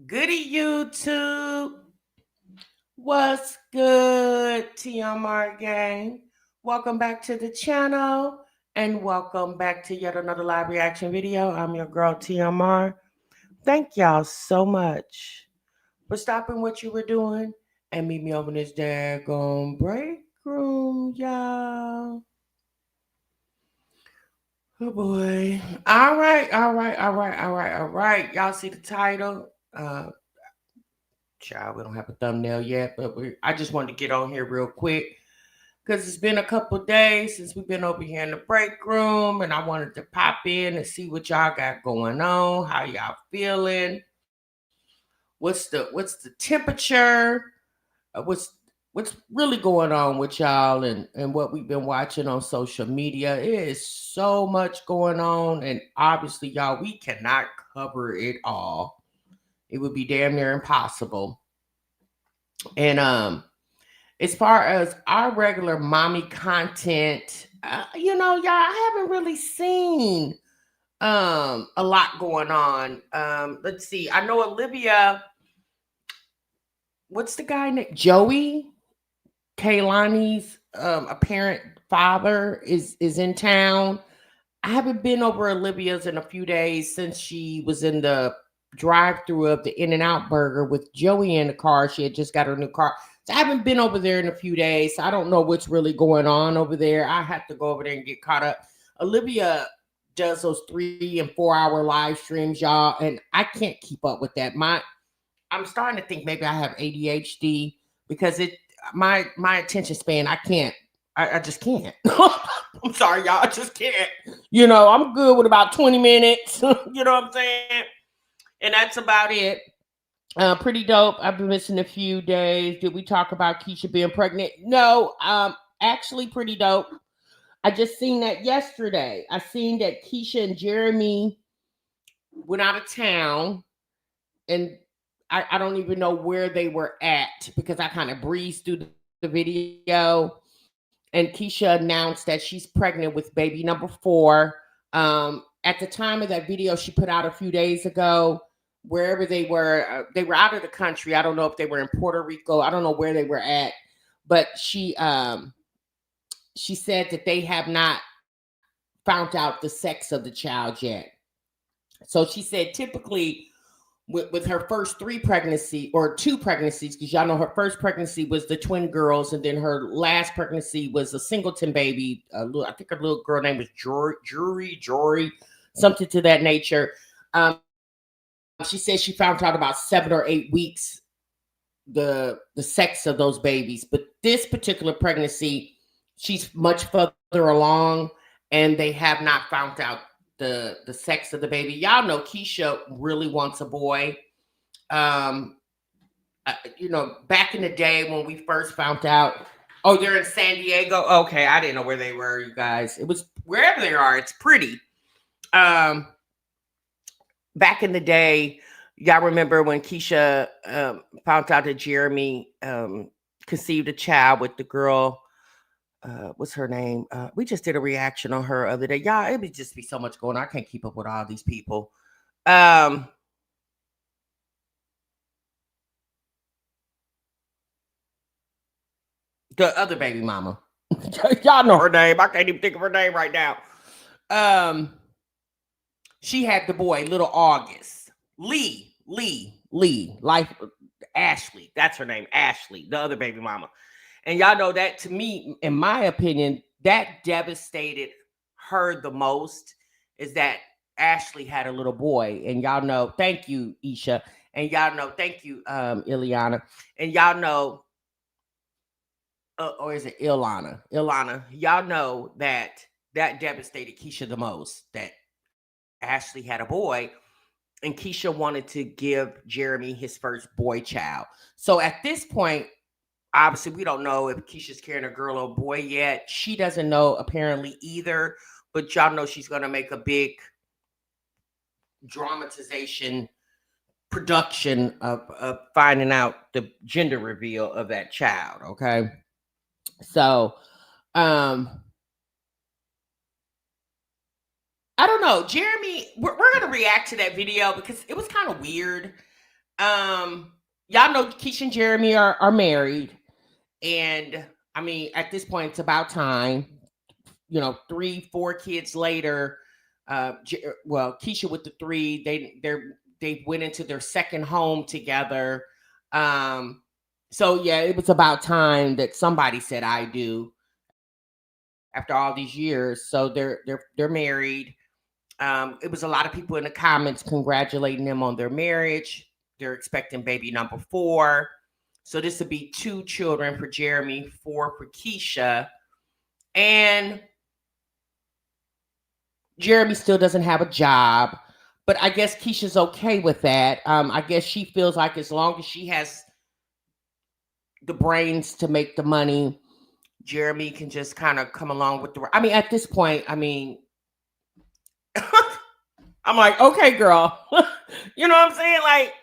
Goody YouTube. What's good, TMR gang? Welcome back to the channel and welcome back to yet another live reaction video. I'm your girl, TMR. Thank y'all so much for stopping what you were doing and meet me over in this daggone break room, y'all. Oh boy. All right. Y'all see the title? Child, we don't have a thumbnail yet, but I just wanted to get on here real quick because it's been a couple days since we've been over here in the break room, and I wanted to pop in and see what y'all got going on, how y'all feeling, what's the temperature, what's really going on with y'all, and what we've been watching on social media. It is so much going on, and obviously, y'all, we cannot cover it all. It would be damn near impossible. And as far as our regular mommy content, y'all, I haven't really seen a lot going on. Let's see. I know Olivia, what's the guy named Joey? Kaylani's apparent father is in town. I haven't been over Olivia's in a few days since she was in the drive-through of the In-N-Out burger with Joey in the car. She had just got her new car. So I haven't been over there in a few days. So I don't know what's really going on over there. I have to go over there and get caught up. Olivia does those 3 and 4 hour live streams, y'all, and I can't keep up with that. I'm starting to think maybe I have ADHD because my attention span, I just can't. I'm sorry, y'all. I just can't. I'm good with about 20 minutes. You know what I'm saying? And that's about it. Pretty dope. I've been missing a few days. Did we talk about Kesha being pregnant? No. Actually, pretty dope. I just seen that yesterday. I seen that Kesha and Jeremy went out of town, and I don't even know where they were at because I kind of breezed through the video. And Kesha announced that she's pregnant with baby number 4. At the time of that video she put out a few days ago, wherever they were out of the country. I don't know if they were in Puerto Rico. I don't know where they were at, but she said that they have not found out the sex of the child yet. So she said typically with her first 2 pregnancies, because y'all know her first pregnancy was the twin girls, and then her last pregnancy was a singleton baby. I think her little girl name was Jory, something to that nature. She said she found out about 7 or 8 weeks the sex of those babies, but this particular pregnancy, she's much further along, and they have not found out the sex of the baby. Y'all know Kesha really wants a boy. Back in the day when we first found out, oh, they're in San Diego. Okay, I didn't know where they were, you guys. It was wherever they are, it's pretty. Back in the day, y'all remember when Kesha found out that Jeremy conceived a child with the girl. What's her name? We just did a reaction on her other day. Y'all, it would just be so much going on. I can't keep up with all these people. The other baby mama. Y'all know her name. I can't even think of her name right now. She had the boy, little August. Lee. Life Ashley. That's her name, Ashley, the other baby mama. And y'all know that, to me, in my opinion, that devastated her the most, is that Ashley had a little boy. And y'all know, thank you, Isha. And y'all know, thank you, Ileana. And y'all know, or is it Ilana? Ilana, y'all know that devastated Kesha the most, that Ashley had a boy, and Kesha wanted to give Jeremy his first boy child. So at this point, obviously, we don't know if Kesha's carrying a girl or boy yet. She doesn't know apparently either, but y'all know she's going to make a big dramatization production of finding out the gender reveal of that child. Okay. So, I don't know. Jeremy, we're going to react to that video because it was kind of weird. Y'all know Keisha and Jeremy are married, and I mean, at this point, it's about time. 3, 4 kids later. Well, Keisha with the three, they went into their second home together. So yeah, it was about time that somebody said I do after all these years. So they're married. It was a lot of people in the comments congratulating them on their marriage. They're expecting baby number 4. So this would be 2 children for Jeremy, 4 for Kesha. And Jeremy still doesn't have a job, but I guess Keisha's okay with that. I guess she feels like as long as she has the brains to make the money, Jeremy can just kind of come along with the. I mean, at this point, I mean, I'm like, okay, girl. You know what I'm saying? Like,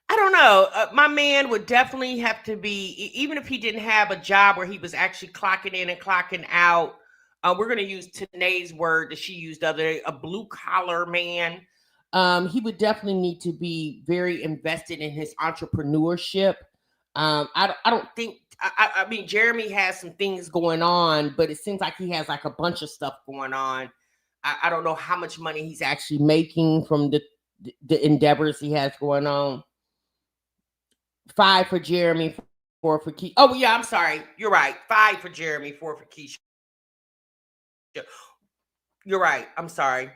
I don't know. My man would definitely have to be, even if he didn't have a job where he was actually clocking in and clocking out. We're going to use Tanae's word that she used the other day, a blue collar man. He would definitely need to be very invested in his entrepreneurship. I don't think, I mean, Jeremy has some things going on, but it seems like he has like a bunch of stuff going on. I don't know how much money he's actually making from the endeavors he has going on. 5 for Jeremy, 4 for Keisha. Oh yeah, I'm sorry. You're right. 5 for Jeremy, 4 for Keisha. You're right. I'm sorry.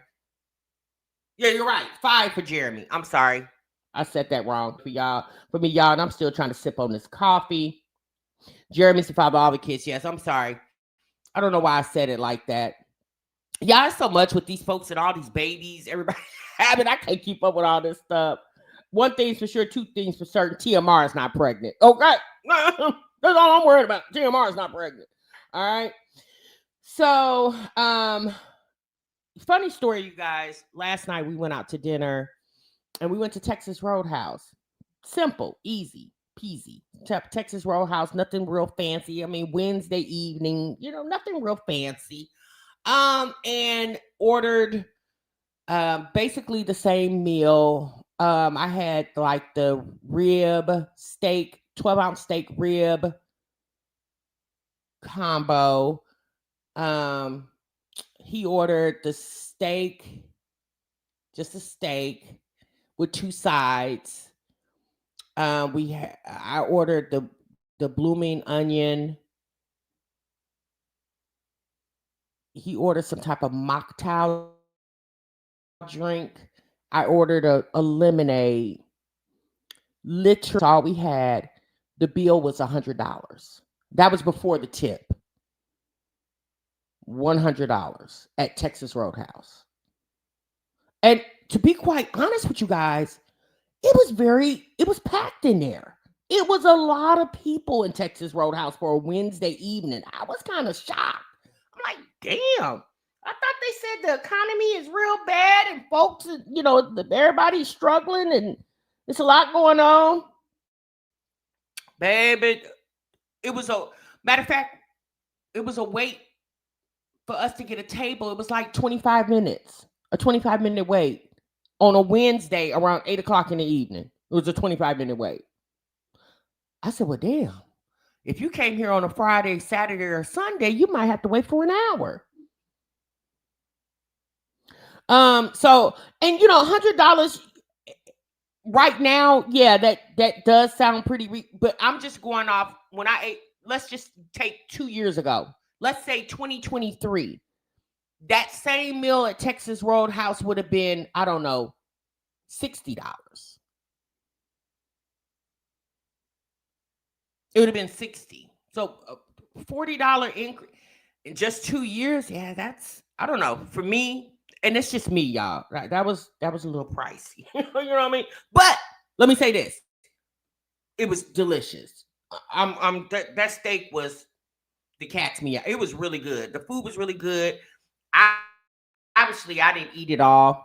Yeah, you're right. 5 for Jeremy. I'm sorry. I said that wrong for y'all. For me, y'all, and I'm still trying to sip on this coffee. Jeremy's the father of all the kids. Yes, I'm sorry. I don't know why I said it like that. Y'all, it's so much with these folks and all these babies. Everybody having. I can't keep up with all this stuff. One thing's for sure, 2 things for certain. TMR is not pregnant. Okay. That's all I'm worried about. TMR is not pregnant. All right. So, funny story, you guys. Last night we went out to dinner and we went to Texas Roadhouse. Simple, easy, peasy. Texas Roadhouse, nothing real fancy. I mean, Wednesday evening, nothing real fancy. And ordered basically the same meal. I had like the rib steak, 12-ounce steak rib combo. He ordered the steak, just a steak with 2 sides. I ordered the blooming onion. He ordered some type of mocktail drink. I ordered a lemonade. Literally, all we had. The bill was $100. That was before the tip. $100 at Texas Roadhouse. And to be quite honest with you guys, it was packed in there. It was a lot of people in Texas Roadhouse for a Wednesday evening. I was kind of shocked. I'm like, damn. I thought they said the economy is real bad and folks, everybody's struggling and there's a lot going on. Baby, it was matter of fact, it was a wait for us to get a table. It was like 25 minutes, a 25-minute wait on a Wednesday around 8 o'clock in the evening. It was a 25-minute wait. I said, well, damn. If you came here on a Friday, Saturday, or Sunday, you might have to wait for an hour. So, and $100 right now, yeah, that does sound pretty, but I'm just going off when I ate. Let's just take 2 years ago. Let's say 2023. That same meal at Texas Roadhouse would have been, I don't know, $60. It would have been 60. So $40 increase in just 2 years. Yeah, that's, I don't know. For me, and it's just me, y'all. Right? That was a little pricey. You know what I mean? But let me say this. It was delicious. That steak was the cat's meow. It was really good. The food was really good. Obviously I didn't eat it all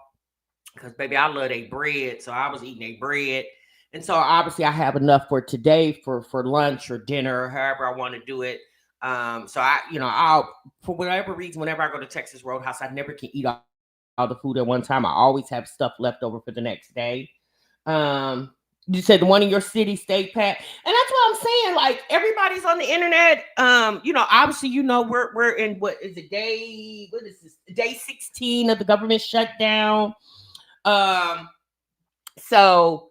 because baby, I love their bread. So I was eating their bread. And so obviously I have enough for today for lunch or dinner or however I want to do it. So I'll for whatever reason, whenever I go to Texas Roadhouse, I never can eat all the food at one time. I always have stuff left over for the next day. Um, you said the one in your city, state pat, and that's what I'm saying. Like everybody's on the internet. Obviously, we're in what is it day? What is this? Day 16 of the government shutdown. Um, so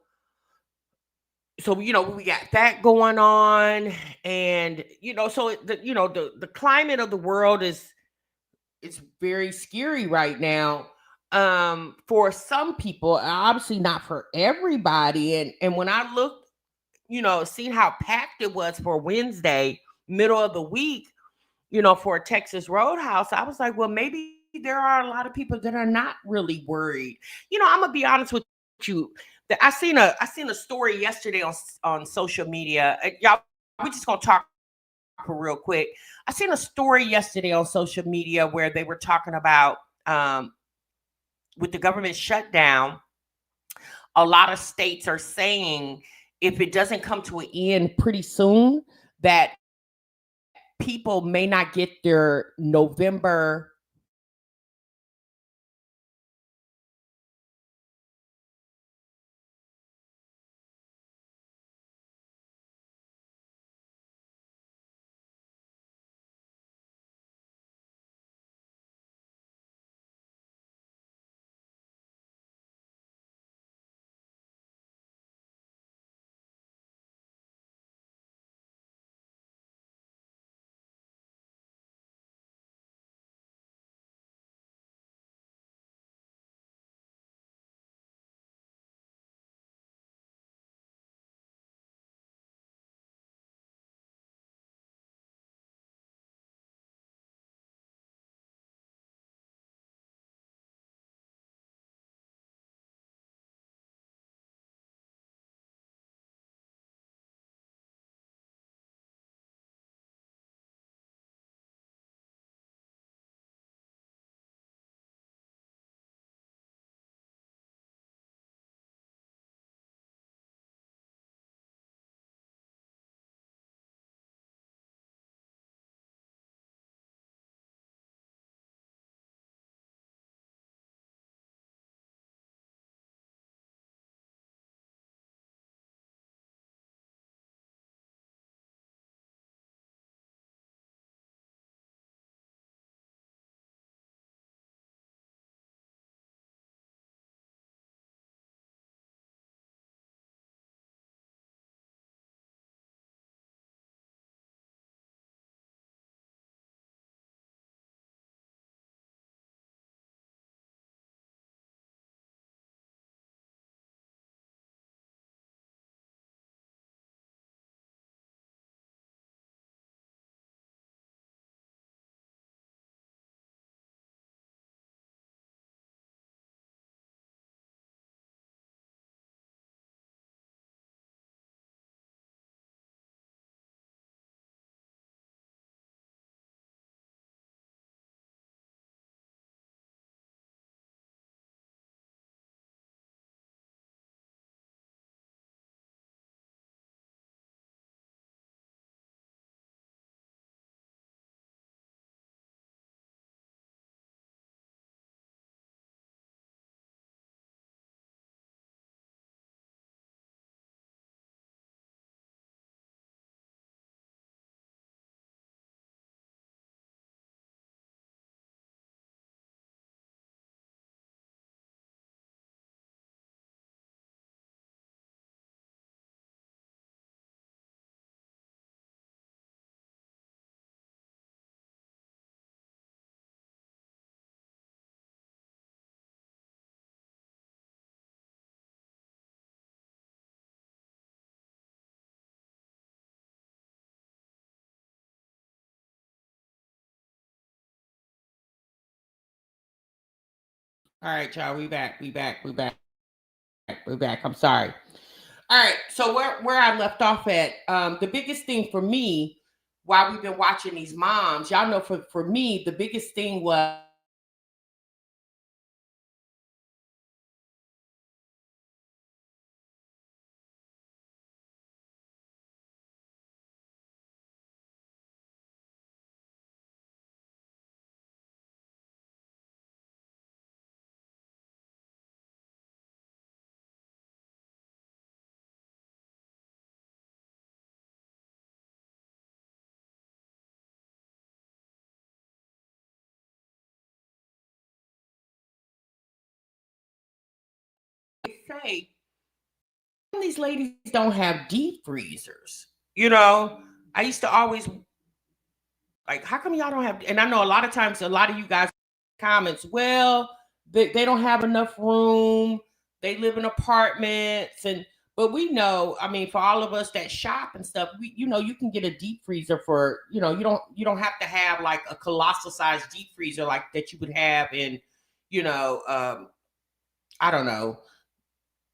we got that going on, and the climate of the world is it's very scary right now, for some people, obviously not for everybody. And when I looked, seeing how packed it was for Wednesday, middle of the week, for a Texas Roadhouse, I was like, well, maybe there are a lot of people that are not really worried. I'm gonna be honest with you. That I seen a story yesterday on social media. Y'all, we just gonna talk for real quick. I seen a story yesterday on social media where they were talking about, with the government shutdown, a lot of states are saying if it doesn't come to an end pretty soon, that people may not get their November All right, y'all. We back. We back. We back. We back. I'm sorry. All right. So where I left off at, the biggest thing for me, while we've been watching these moms, y'all know, for me, the biggest thing was say, these ladies don't have deep freezers. You know, I used to always like, how come y'all don't have? And I know a lot of times, a lot of you guys comments, well, they don't have enough room. They live in apartments, and but we know, I mean, for all of us that shop and stuff, we you can get a deep freezer for you don't have to have like a colossal size deep freezer like that you would have in you know I don't know,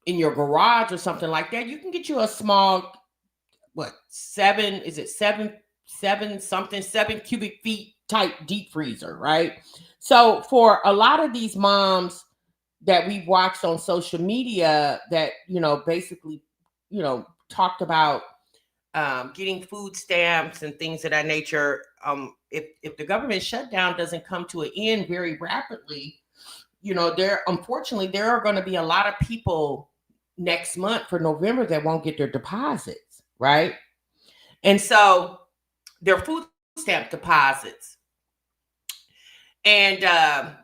in your garage or something like that. You can get you a small, what, seven, is it seven 7 cubic feet type deep freezer, right? So for a lot of these moms that we've watched on social media that basically talked about getting food stamps and things of that nature, if the government shutdown doesn't come to an end very rapidly, there are going to be a lot of people next month for November that won't get their deposits, right? And so their food stamp deposits. And I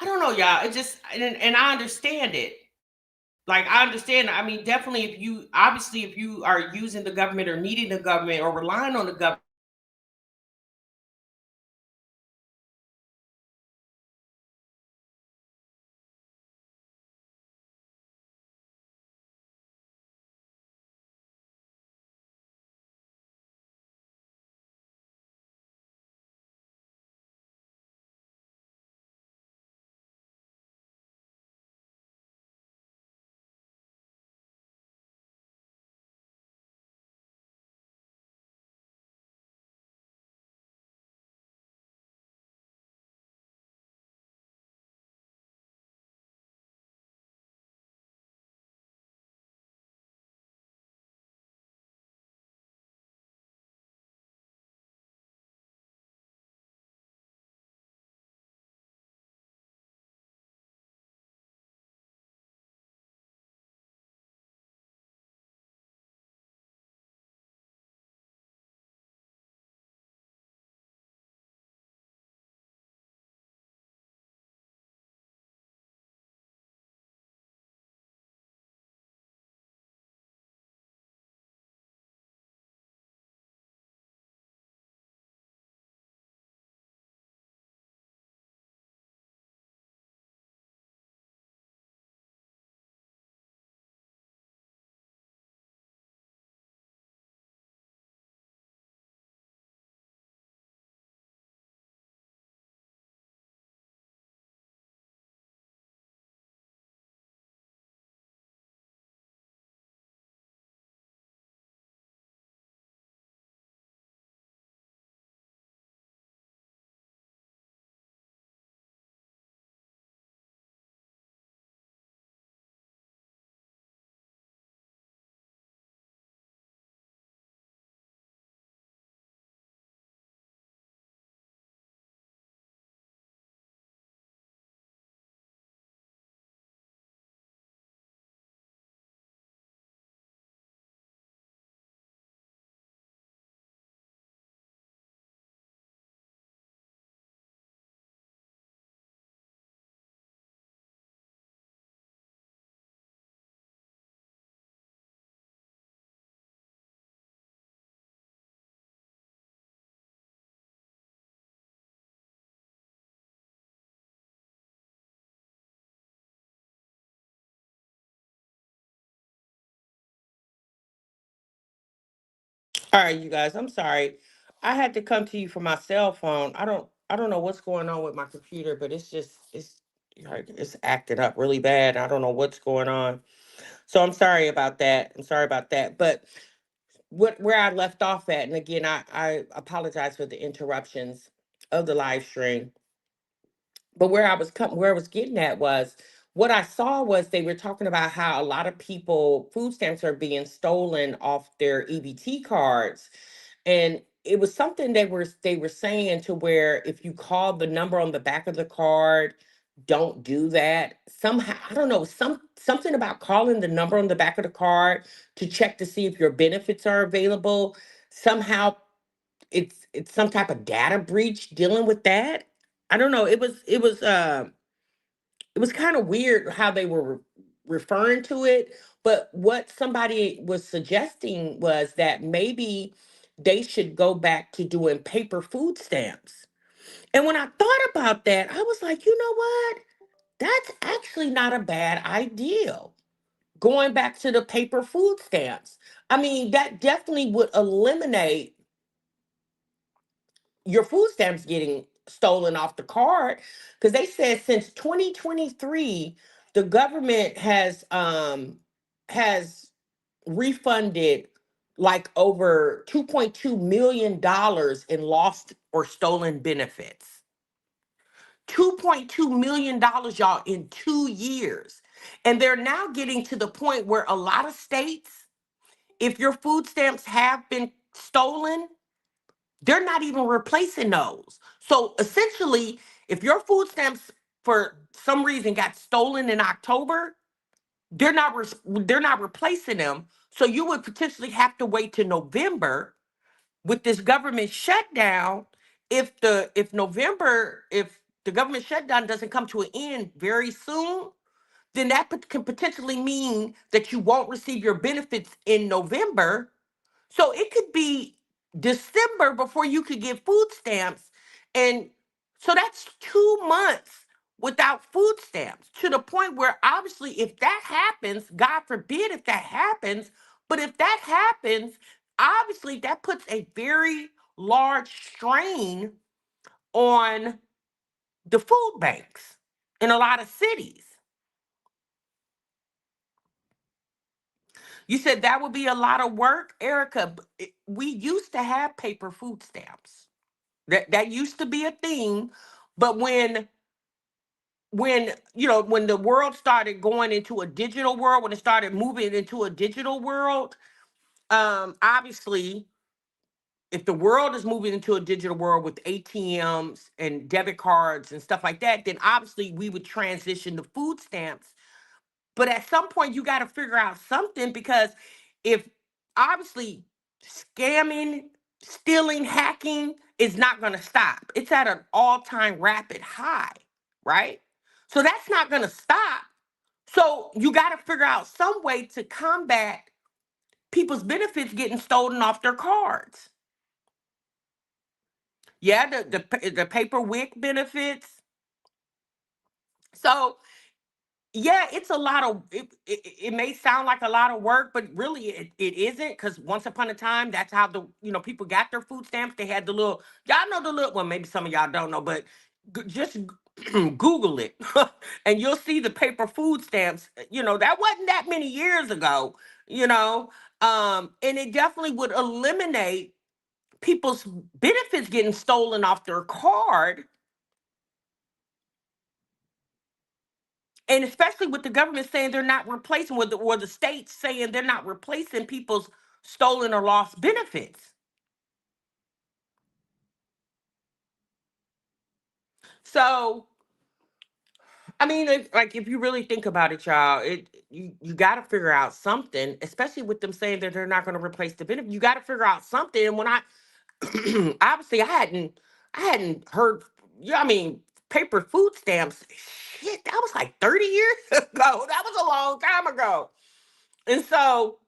don't know, y'all. It just, and I understand it. Like, I understand. I mean, definitely, if you are using the government or needing the government or relying on the government. All right, you guys, I'm sorry. I had to come to you for my cell phone. I don't know what's going on with my computer, but it's like it's acting up really bad. I don't know what's going on. So I'm sorry about that. I'm sorry about that. But where I left off at, and again, I apologize for the interruptions of the live stream. But where I was getting at was what I saw was they were talking about how a lot of people food stamps are being stolen off their EBT cards, and it was something they were saying to where if you call the number on the back of the card, don't do that. Somehow, I don't know, something about calling the number on the back of the card to check to see if your benefits are available. Somehow it's some type of data breach dealing with that. I don't know. It was kind of weird how they were referring to it. But what somebody was suggesting was that maybe they should go back to doing paper food stamps. And when I thought about that, I was like, you know what? That's actually not a bad idea. Going back to the paper food stamps. I mean, that definitely would eliminate your food stamps getting stolen off the card, because they said since 2023 the government has refunded like over 2.2 million dollars in lost or stolen benefits. 2.2 million dollars, y'all, in 2 years. And they're now getting to the point where a lot of states, if your food stamps have been stolen, they're not even replacing those. So essentially, if your food stamps for some reason got stolen in October, they're not replacing them. So you would potentially have to wait to November with this government shutdown. If the government shutdown doesn't come to an end very soon, then that can potentially mean that you won't receive your benefits in November, so it could be December before you could get food stamps. And so that's 2 months without food stamps, to the point where obviously, if that happens, God forbid if that happens, but if that happens, obviously that puts a very large strain on the food banks in a lot of cities. You said that would be a lot of work, Erica. We used to have paper food stamps. That used to be a thing, but when when the world started going into a digital world, when it started moving into a digital world, obviously, if the world is moving into a digital world with ATMs and debit cards and stuff like that, then obviously we would transition to food stamps. But at some point, you got to figure out something, because if obviously scamming, stealing, hacking is not going to stop. It's at an all-time rapid high, right? So that's not going to stop. So you got to figure out some way to combat people's benefits getting stolen off their cards. Yeah, the paper WIC benefits. So yeah, it's a lot of it may sound like a lot of work, but really it isn't, because once upon a time, that's how the people got their food stamps. They had the little, y'all know the little one, maybe some of y'all don't know, but just Google it and you'll see the paper food stamps. That wasn't that many years ago, you know. And it definitely would eliminate people's benefits getting stolen off their card. And especially with the government saying they're not replacing, or the states saying they're not replacing people's stolen or lost benefits. So, I mean, like if you really think about it, y'all, you got to figure out something. Especially with them saying that they're not going to replace the benefit, you got to figure out something. And when I obviously I hadn't heard. Yeah, I mean, paper food stamps. Shit, that was like 30 years ago. That was a long time ago. And so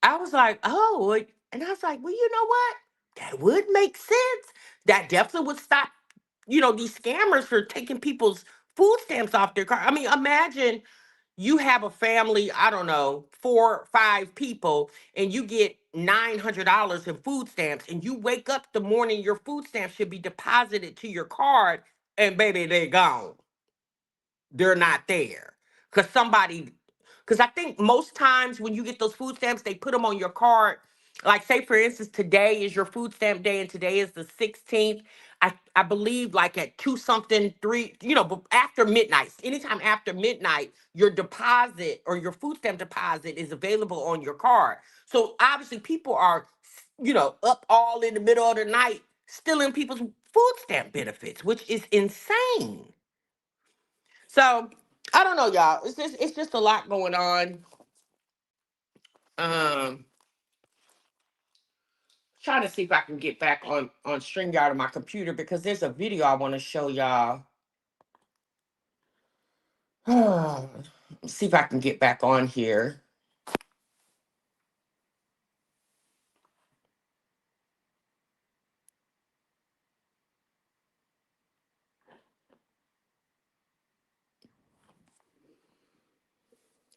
I was like, oh, and I was like, well, you know what? That would make sense. That definitely would stop, these scammers for taking people's food stamps off their car. I mean, imagine you have a family, I don't know, 4, 5 people, and you get $900 in food stamps, and you wake up the morning your food stamps should be deposited to your card, and baby, they're gone. They're not there because I think most times when you get those food stamps, they put them on your card. Like, say for instance, today is your food stamp day and today is the 16th. I believe like at 2 something 3, but after midnight, anytime after midnight, your deposit or your food stamp deposit is available on your card. So obviously people are up all in the middle of the night stealing people's food stamp benefits, which is insane. So I don't know, y'all. It's just a lot going on. Um, Trying to see if I can get back on StreamYard on my computer because there's a video I want to show y'all. See if I can get back on here.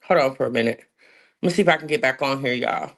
Hold on for a minute. Let me see if I can get back on here, y'all.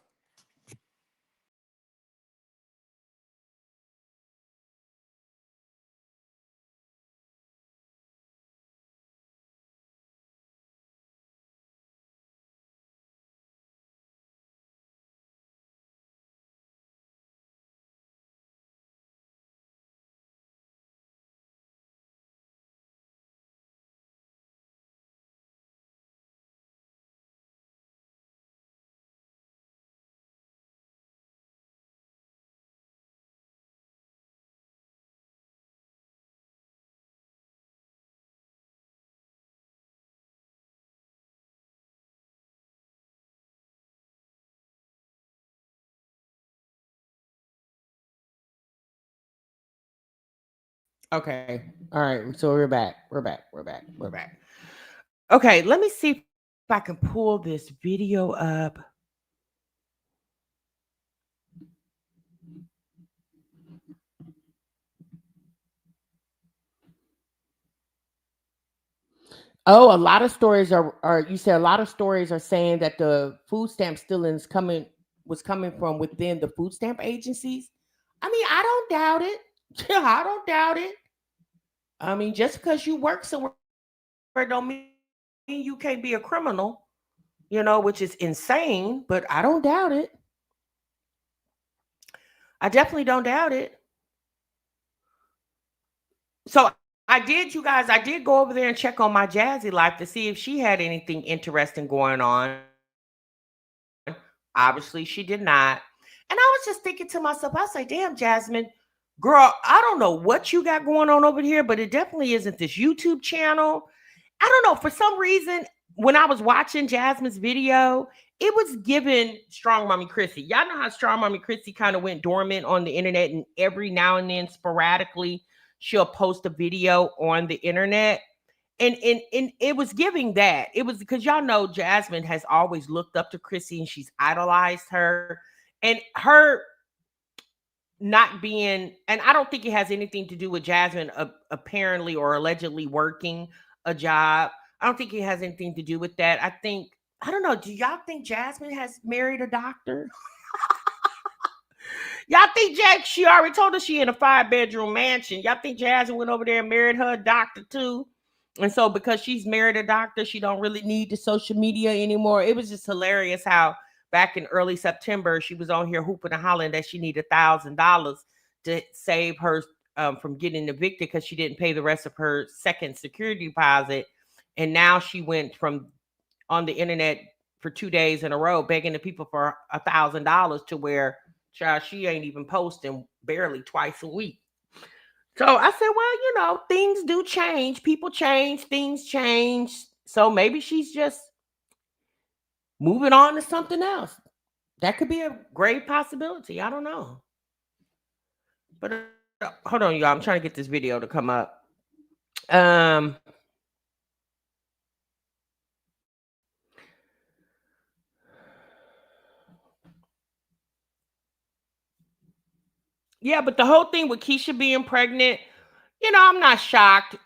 Okay. All right. So we're back. We're back. Okay. Let me see if I can pull this video up. Oh, a lot of stories are you said a lot of stories are saying that the food stamp stealing is coming was coming from within the food stamp agencies. I mean, I don't doubt it. I don't doubt it. I mean, just because you work somewhere don't mean you can't be a criminal, which is insane, but I don't doubt it. I definitely don't doubt it. So I did go over there and check on my Jazzy life to see if she had anything interesting going on. Obviously, she did not. And I was just thinking to myself, I was like, damn, Jasmine, girl, I don't know what you got going on over here, but it definitely isn't this YouTube channel. I don't know. For some reason, when I was watching Jasmine's video, it was given Strong Mommy Chrissy. Y'all know how Strong Mommy Chrissy kind of went dormant on the internet, and every now and then, sporadically, she'll post a video on the internet. And it was giving that. It was because y'all know Jasmine has always looked up to Chrissy and she's idolized her. And her not being, and I don't think it has anything to do with Jasmine apparently or allegedly working a job. I don't think it has anything to do with that. I don't know. Do y'all think Jasmine has married a doctor? Y'all think she already told us she in a 5-bedroom mansion. Y'all think Jasmine went over there and married her a doctor too? And so because she's married a doctor, she don't really need the social media anymore. It was just hilarious how back in early September, she was on here hooping and hollering that she needed $1,000 to save her from getting evicted because she didn't pay the rest of her second security deposit. And now she went from on the internet for 2 days in a row begging the people for $1,000 to where child, she ain't even posting barely twice a week. So I said, well, things do change. People change, things change. So maybe she's just moving on to something else. That could be a great possibility. I don't know. But hold on, y'all. I'm trying to get this video to come up. Um, yeah, but the whole thing with Kesha being pregnant, I'm not shocked.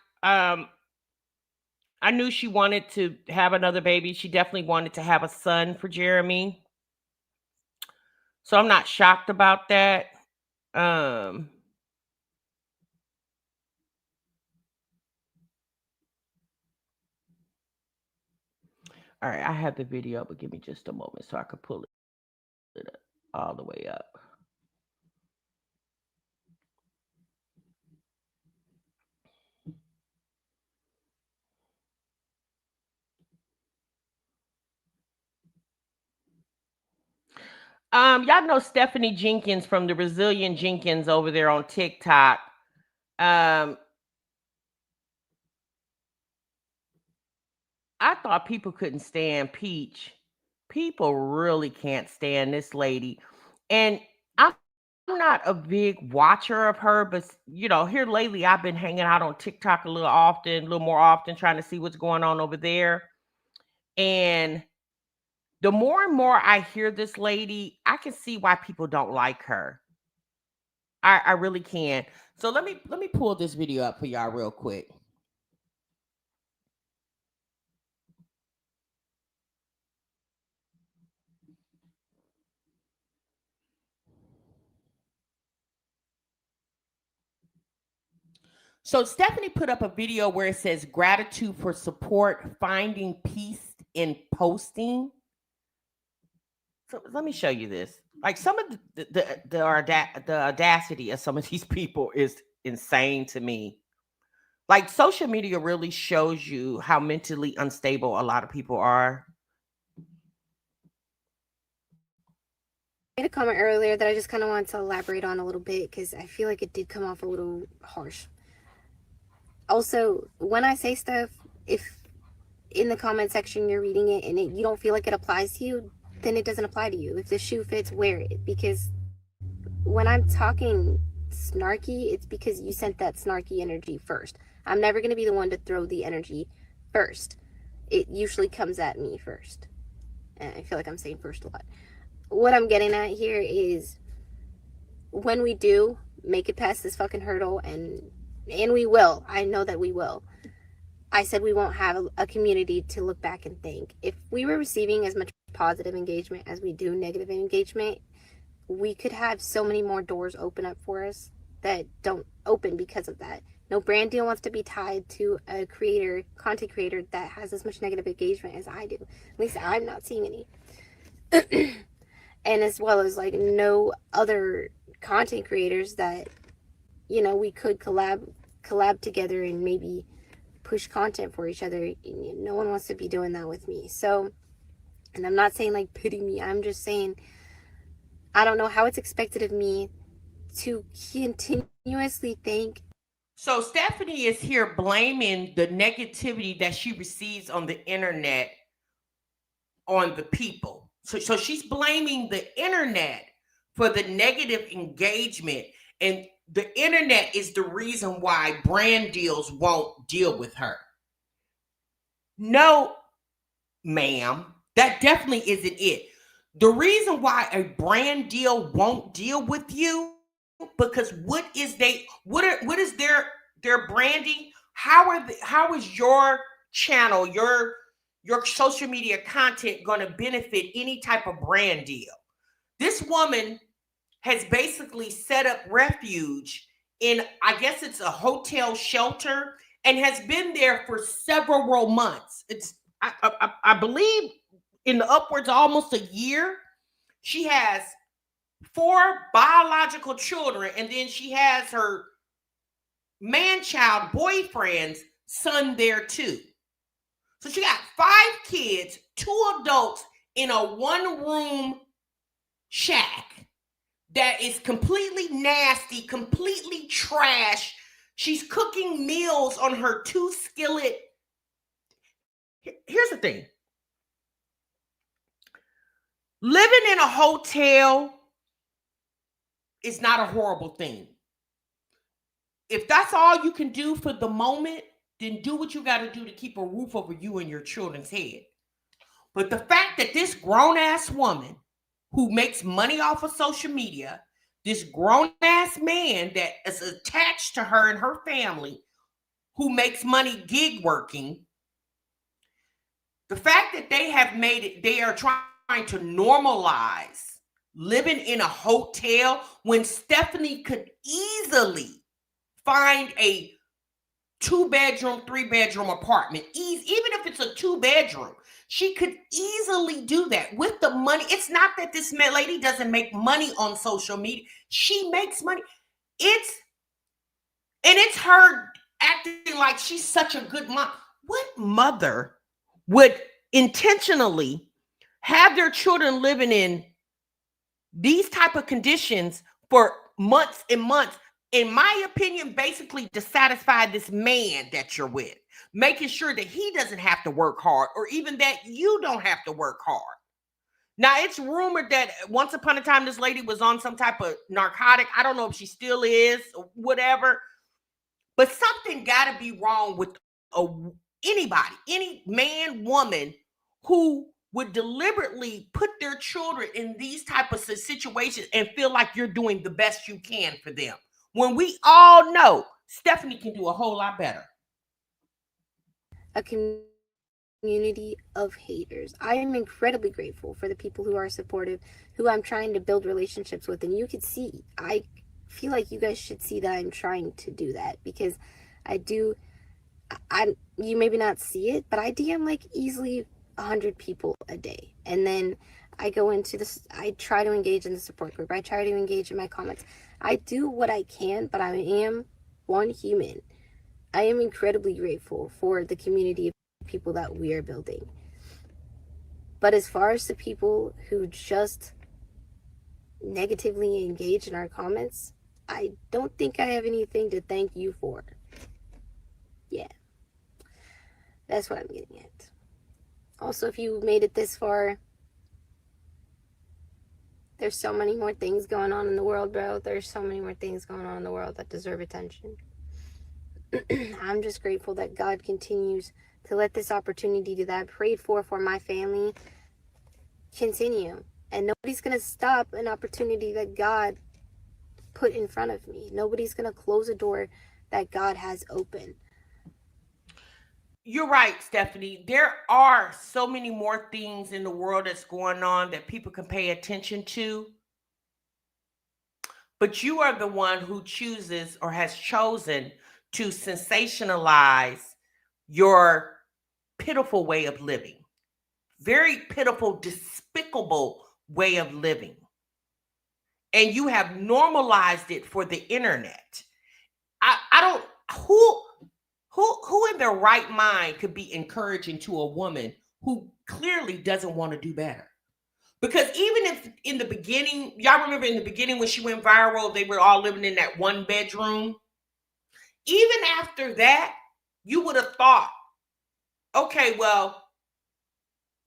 I knew she wanted to have another baby. She definitely wanted to have a son for Jeremy. So I'm not shocked about that. Um all right, I have the video, but give me just a moment so I can pull it all the way up. Y'all know Stephanie Jenkins from the Brazilian Jenkins over there on TikTok. Um, I thought people couldn't stand Peach. People really can't stand this lady. And I'm not a big watcher of her, but here lately I've been hanging out on TikTok a little more often, trying to see what's going on over there. And the more and more I hear this lady, I can see why people don't like her. I really can. So let me pull this video up for y'all real quick. So Stephanie put up a video where it says gratitude for support, finding peace in posting. So let me show you this. Like, some of the audacity of some of these people is insane to me. Like, social media really shows you how mentally unstable a lot of people are. I made a comment earlier that I just kind of wanted to elaborate on a little bit because I feel like it did come off a little harsh. Also, when I say stuff, if in the comment section you're reading it and you don't feel like it applies to you, then it doesn't apply to you. If the shoe fits, wear it. Because when I'm talking snarky, it's because you sent that snarky energy first. I'm never going to be the one to throw the energy first. It usually comes at me first. And I feel like I'm saying first a lot. What I'm getting at here is, when we do make it past this fucking hurdle, and we will, I know that we will. I said we won't have a community to look back and think. If we were receiving as much positive engagement as we do negative engagement, we could have so many more doors open up for us that don't open because of that. No brand deal wants to be tied to a content creator that has as much negative engagement as I do. At least I'm not seeing any. And as well as, like, no other content creators that, we could collab together and maybe push content for each other. No one wants to be doing that with me. So, and I'm not saying like pity me. I'm just saying I don't know how it's expected of me to continuously think. So Stephanie is here blaming the negativity that she receives on the internet on the people. So she's blaming the internet for the negative engagement, and the internet is the reason why brand deals won't deal with her. No, ma'am, that definitely isn't it. The reason why a brand deal won't deal with you, because what is their branding? How is your channel, your social media content going to benefit any type of brand deal? This woman has basically set up refuge in, I guess it's a hotel shelter, and has been there for several months. I believe in the upwards of almost a year. She has 4 biological children, and then she has her man-child boyfriend's son there too. So she got 5 kids, 2 adults in a 1-room shack that is completely nasty, completely trash. She's cooking meals on her 2 skillet. Here's the thing. Living in a hotel is not a horrible thing. If that's all you can do for the moment, then do what you got to do to keep a roof over you and your children's head. But the fact that this grown-ass woman who makes money off of social media, this grown-ass man that is attached to her and her family, who makes money gig working, the fact that they have made it, they are trying to normalize living in a hotel when Stephanie could easily find a 2-bedroom, 3-bedroom apartment. Even if it's a 2-bedroom, she could easily do that with the money. It's not that this lady doesn't make money on social media. She makes money. It's her acting like she's such a good mom. What mother would intentionally have their children living in these type of conditions for months and months, in my opinion, basically to satisfy this man that you're with, making sure that he doesn't have to work hard, or even that you don't have to work hard? Now it's rumored that once upon a time this lady was on some type of narcotic. I don't know if she still is or whatever, but something got to be wrong with anybody, any man, woman who would deliberately put their children in these type of situations and feel like you're doing the best you can for them. When we all know Stephanie can do a whole lot better. A community of haters. I am incredibly grateful for the people who are supportive, who I'm trying to build relationships with. And you could see, I feel like you guys should see that I'm trying to do that, because I do. You maybe not see it, but I DM like easily 100 people a day. And then I go into this, I try to engage in the support group. I try to engage in my comments. I do what I can, but I am one human. I am incredibly grateful for the community of people that we are building. But as far as the people who just negatively engage in our comments, I don't think I have anything to thank you for. Yeah, that's what I'm getting at. Also, if you made it this far, there's so many more things going on in the world, bro. There's so many more things going on in the world that deserve attention. I'm just grateful that God continues to let this opportunity that I prayed for my family continue. And nobody's going to stop an opportunity that God put in front of me. Nobody's going to close a door that God has open. You're right, Stephanie. There are so many more things in the world that's going on that people can pay attention to. But you are the one who chooses or has chosen to sensationalize your pitiful way of living. Very pitiful, despicable way of living. And you have normalized it for the internet. I don't who in their right mind could be encouraging to a woman who clearly doesn't want to do better? Because even if in the beginning, y'all remember in the beginning when she went viral, they were all living in that one bedroom. Even after that, you would have thought, okay, well,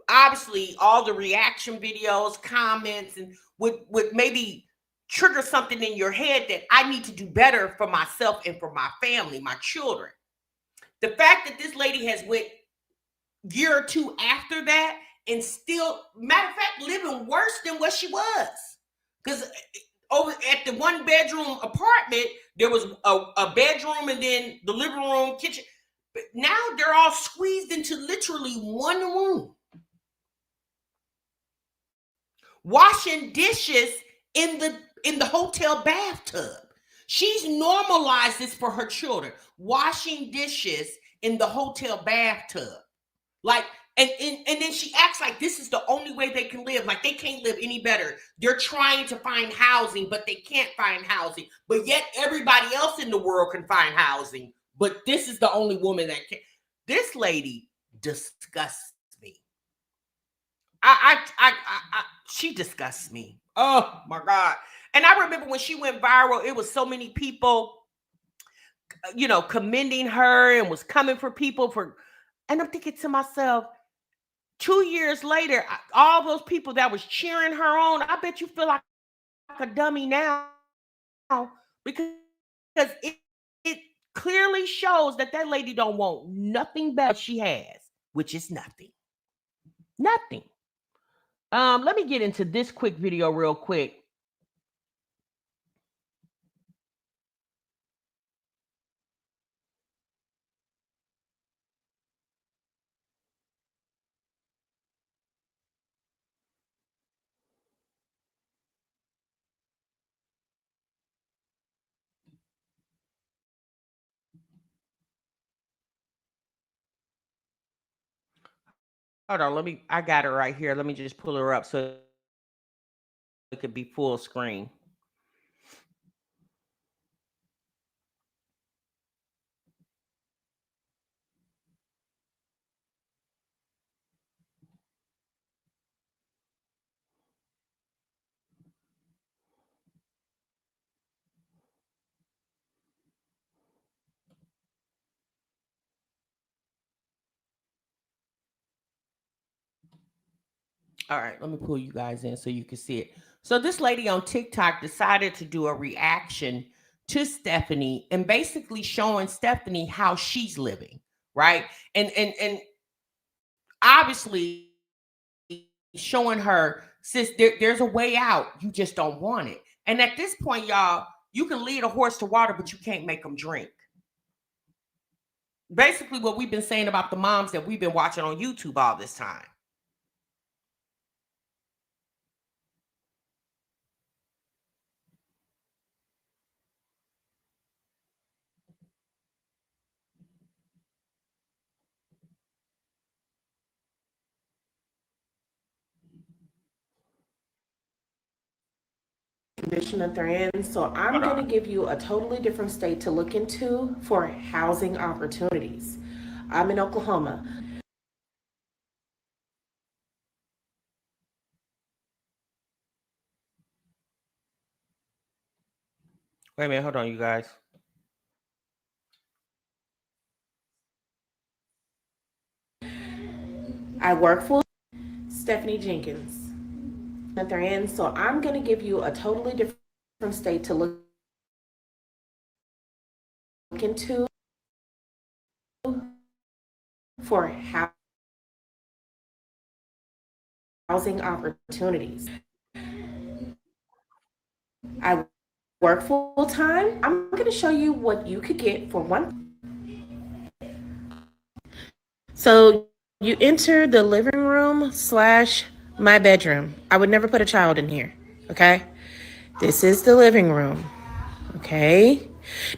obviously all the reaction videos, comments, and would maybe trigger something in your head that I need to do better for myself and for my family, my children. The fact that this lady has went year or two after that and still, matter of fact, living worse than what she was. Because over at the one bedroom apartment, there was a bedroom and then the living room, kitchen. But now they're all squeezed into literally one room. Washing dishes in the hotel bathtub. She's normalized this for her children. Washing dishes in the hotel bathtub. Like, and then she acts like this is the only way they can live. Like they can't live any better. They're trying to find housing, but they can't find housing. But yet everybody else in the world can find housing. But this is the only woman that can. This lady disgusts me. She disgusts me. Oh my God. And I remember when she went viral, it was so many people, commending her and was coming for people for, and I'm thinking to myself, 2 years later, all those people that was cheering her on, I bet you feel like a dummy now because it clearly shows that that lady don't want nothing better she has, which is nothing. Nothing. Let me get into this quick video real quick. Hold on, I got her right here. Let me just pull her up so it could be full screen. All right, let me pull you guys in so you can see it. So this lady on TikTok decided to do a reaction to Stephanie and basically showing Stephanie how she's living, right? And obviously showing her, sis, there's a way out. You just don't want it. And at this point, y'all, you can lead a horse to water, but you can't make them drink. Basically, what we've been saying about the moms that we've been watching on YouTube all this time. Condition that they're in. So I'm going to give you a totally different state to look into for housing opportunities. I'm in Oklahoma. Wait a minute, hold on, you guys. I work for Stephanie Jenkins that they're in. So I'm going to give you a totally different state to look into for housing opportunities. I work full time. I'm going to show you what you could get for one. So you enter the living room / my bedroom. I would never put a child in here. Okay. This is the living room. Okay.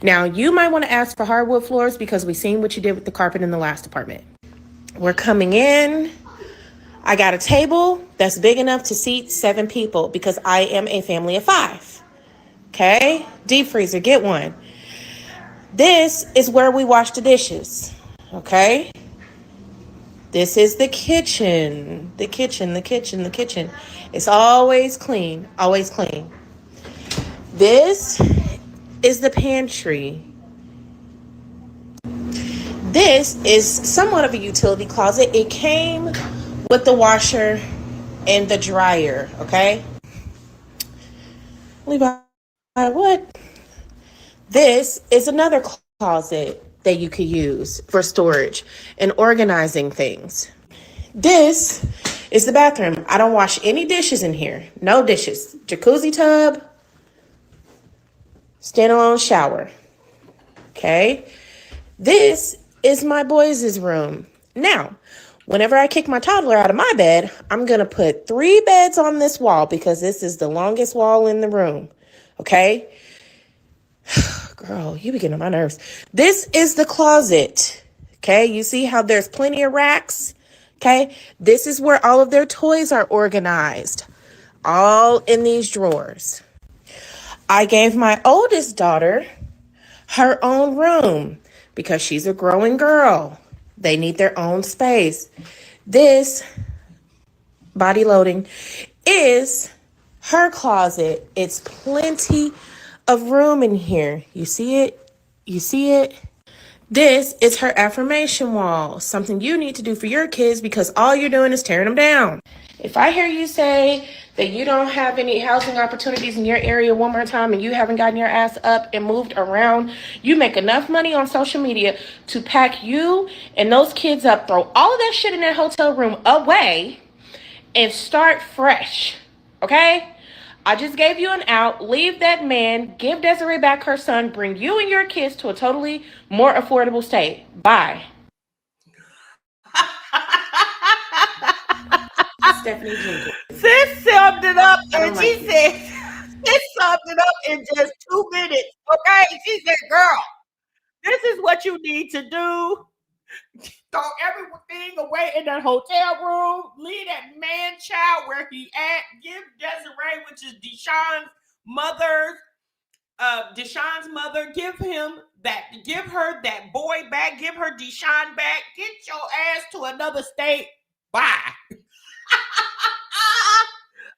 Now you might want to ask for hardwood floors because we've seen what you did with the carpet in the last apartment. We're coming in. I got a table that's big enough to seat 7 people because I am a family of 5. Okay. Deep freezer, get one. This is where we wash the dishes. Okay. This is the kitchen. The kitchen. It's always clean. Always clean. This is the pantry. This is somewhat of a utility closet. It came with the washer and the dryer, okay? Levi, what? This is another closet that you could use for storage and organizing things. This is the bathroom. I don't wash any dishes in here. No dishes. Jacuzzi tub, standalone shower. Okay. This is my boys' room. Now, whenever I kick my toddler out of my bed, I'm going to put 3 beds on this wall because this is the longest wall in the room. Okay. Girl, you be getting on my nerves. This is the closet. Okay. You see how there's plenty of racks. Okay. This is where all of their toys are organized. All in these drawers. I gave my oldest daughter her own room because she's a growing girl. They need their own space. This body loading is her closet. It's plenty of room in here. You see it? You see it? This is her affirmation wall, something you need to do for your kids because all you're doing is tearing them down. If I hear you say that you don't have any housing opportunities in your area one more time and you haven't gotten your ass up and moved around, you make enough money on social media to pack you and those kids up, throw all of that shit in that hotel room away, and start fresh. Okay? I just gave you an out. Leave that man. Give Desiree back her son. Bring you and your kids to a totally more affordable state. Bye. Stephanie Jenkins. Sis summed it up and she said, sis summed it up in just 2 minutes. Okay? She said, girl, this is what you need to do. Throw everything away in that hotel room. Leave that man child where he at. Give Desiree, which is Deshawn's mother, give her that boy back. Give her Deshawn back. Get your ass to another state. Bye.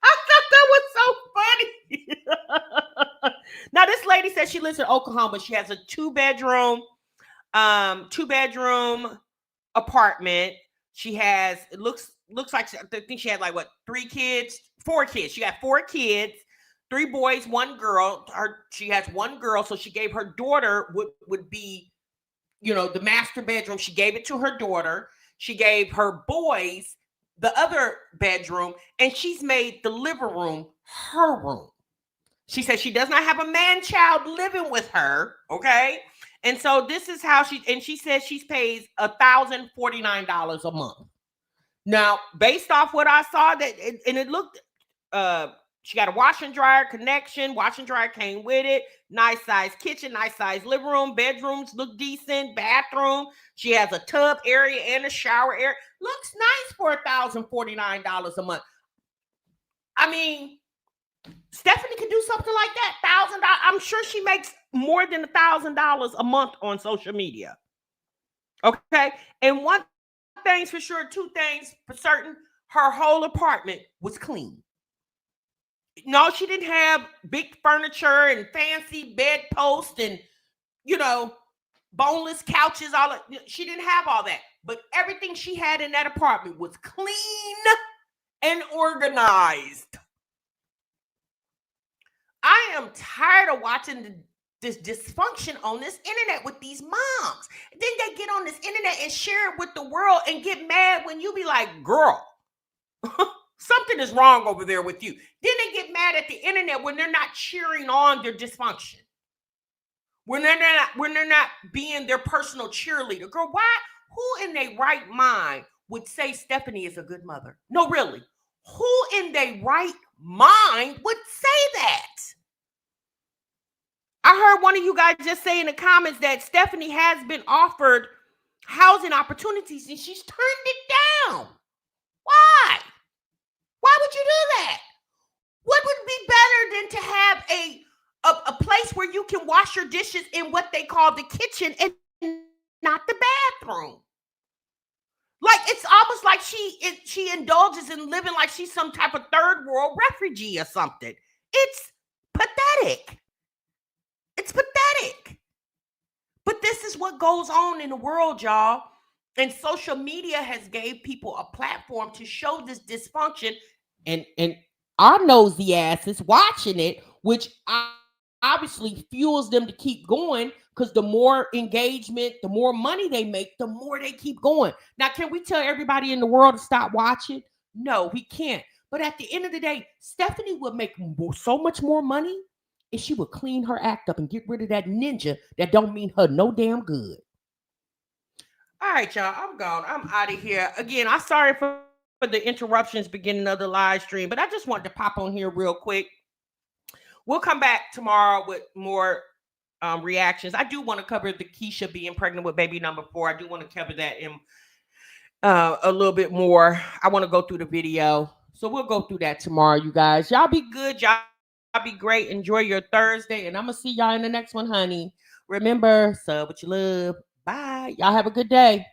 I thought that was so funny. Now, this lady says she lives in Oklahoma. She has a 2-bedroom apartment. She has, it looks looks like I think she had like what 4 kids. She got 4 kids, 3 boys, 1 girl. She has 1 girl, so she gave her daughter would be, the master bedroom. She gave it to her daughter. She gave her boys the other bedroom, and she's made the living room her room. She said she does not have a man-child living with her, okay? And so this is how she says she pays $1,049 a month. Now, based off what I saw, it looked, she got a washer and dryer connection. Washer and dryer came with it. Nice size kitchen, nice size living room. Bedrooms look decent. Bathroom. She has a tub area and a shower area. Looks nice for $1,049 a month. I mean, Stephanie could do something like that. $1,000. I'm sure she makes more than $1,000 a month on social media. Okay. And one thing's for sure, 2 things for certain. Her whole apartment was clean. No, she didn't have big furniture and fancy bedposts and, boneless couches. She didn't have all that. But everything she had in that apartment was clean and organized. I am tired of watching this dysfunction on this internet with these moms. Then they get on this internet and share it with the world and get mad when you be like, girl, something is wrong over there with you. Then they get mad at the internet when they're not cheering on their dysfunction. When they're not being their personal cheerleader. Girl, why? Who in their right mind would say Stephanie is a good mother? No, really. Who in their right mind would say that? I heard one of you guys just say in the comments that Stephanie has been offered housing opportunities and she's turned it down. Why? Why would you do that? What would be better than to have a place where you can wash your dishes in what they call the kitchen and not the bathroom? Like, it's almost like she indulges in living like she's some type of third world refugee or something. It's pathetic. It's pathetic. But this is what goes on in the world, y'all. And social media has gave people a platform to show this dysfunction, and our nosy asses watching it, which obviously fuels them to keep going, because the more engagement, the more money they make, the more they keep going. Now, can we tell everybody in the world to stop watching? No, we can't. But at the end of the day, Stephanie would make so much more money if she would clean her act up and get rid of that ninja that don't mean her no damn good. All right, y'all, I'm gone. I'm out of here. Again, I'm sorry for the interruptions beginning of the live stream, but I just wanted to pop on here real quick. We'll come back tomorrow with more reactions. I do want to cover the Kesha being pregnant with baby number 4. I do want to cover that in a little bit more. I want to go through the video. So we'll go through that tomorrow, you guys. Y'all be good. Y'all be great. Enjoy your Thursday. And I'm going to see y'all in the next one, honey. Remember, sub what you love. Bye. Y'all have a good day.